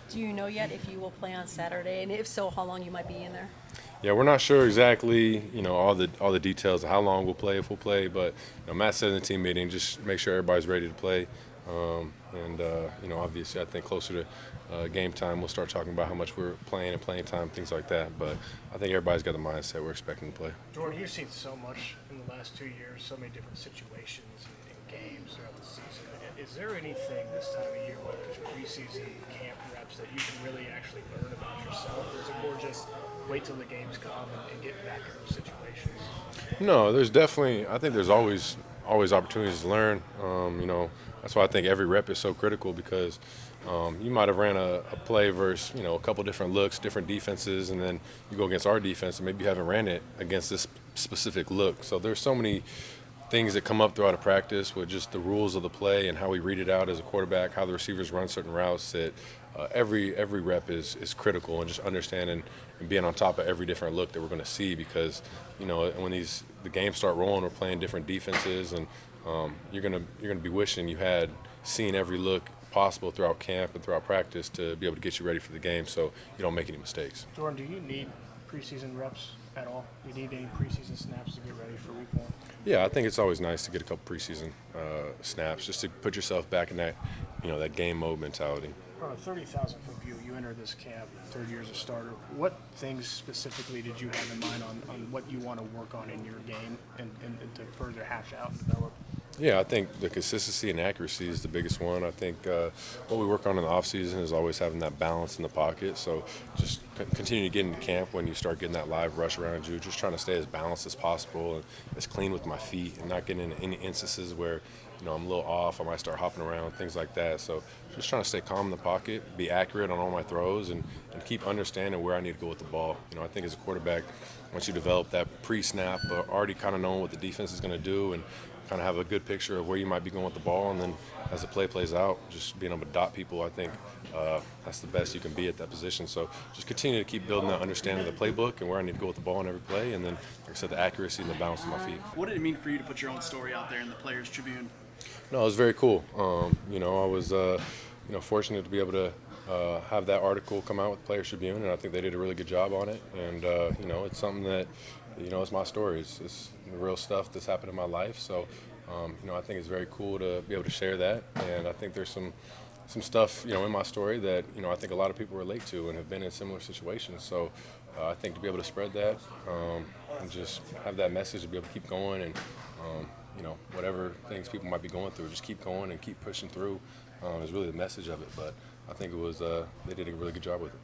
Do you know yet if you will play on Saturday, and if so, how long you might be in there? Yeah, we're not sure exactly, all the details of how long we'll play, if we'll play, but Matt said in the team meeting, just make sure everybody's ready to play. Obviously, I think closer to game time, we'll start talking about how much we're playing and playing time, things like that. But I think everybody's got the mindset we're expecting to play. Jordan, you've seen so much in the last 2 years, so many different situations and games throughout the season. Is there anything this time of year, whether it's preseason, camp reps, that you can really actually learn about yourself? Or is it more just wait till the games come and get back in those situations? No, I think there's always opportunities to learn. That's why I think every rep is so critical because you might have ran a play versus, a couple different looks, different defenses, and then you go against our defense and maybe you haven't ran it against this specific look. So there's so many things that come up throughout a practice with just the rules of the play and how we read it out as a quarterback, how the receivers run certain routes that every rep is critical, and just understanding and being on top of every different look that we're going to see because when the games start rolling, we're playing different defenses, and you're gonna be wishing you had seen every look possible throughout camp and throughout practice to be able to get you ready for the game so you don't make any mistakes. Jordan, do you need preseason reps at all? Do you need any preseason snaps to get ready for week one? Yeah, I think it's always nice to get a couple preseason snaps just to put yourself back in that game mode mentality. From a 30,000-foot view, you enter this camp, third year as a starter. What things specifically did you have in mind on what you want to work on in your game and to further hash out and develop? Yeah, I think the consistency and accuracy is the biggest one. I think what we work on in the offseason is always having that balance in the pocket. So just continue to get into camp when you start getting that live rush around you, just trying to stay as balanced as possible and as clean with my feet and not getting into any instances where I'm a little off, I might start hopping around, things like that. So just trying to stay calm in the pocket, be accurate on all my throws, and keep understanding where I need to go with the ball. I think as a quarterback, once you develop that pre-snap, already kind of knowing what the defense is going to do and kind of have a good picture of where you might be going with the ball, and then as the play plays out, just being able to dot people, I think that's the best you can be at that position. So just continue to keep building that understanding of the playbook and where I need to go with the ball in every play, and then, like I said, the accuracy and the balance of my feet. What did it mean for you to put your own story out there in the Players Tribune? No, it was very cool. I was fortunate to be able to have that article come out with Players Tribune, and I think they did a really good job on it. And it's something that it's my story. It's the real stuff that's happened in my life. So I think it's very cool to be able to share that. And I think there's some stuff in my story that I think a lot of people relate to and have been in similar situations. So I think to be able to spread that and just have that message to be able to keep going and whatever things people might be going through, just keep going and keep pushing through is really the message of it. But I think it was they did a really good job with it.